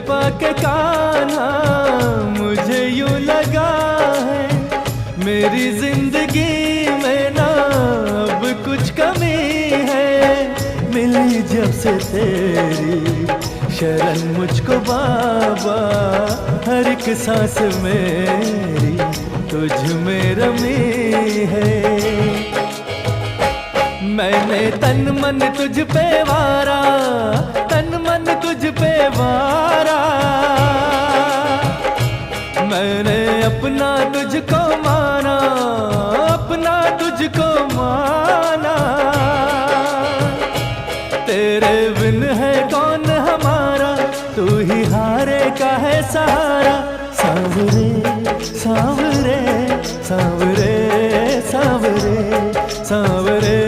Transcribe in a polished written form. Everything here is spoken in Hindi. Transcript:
पाके कान्हा मुझे यूं लगा है मेरी जिंदगी में ना अब कुछ कमी है। मिली जब से तेरी शरण मुझको बाबा, हर एक सांस मेरी तुझ में रमी है। मैंने तन मन तुझ पे वारा, तन मन तुझ पे वारा, मैंने अपना तुझको माना, अपना तुझको माना। तेरे बिन है कौन हमारा, तू ही हारे का है सहारा। सांवरे सांवरे सांवरे सांवरे सांवरे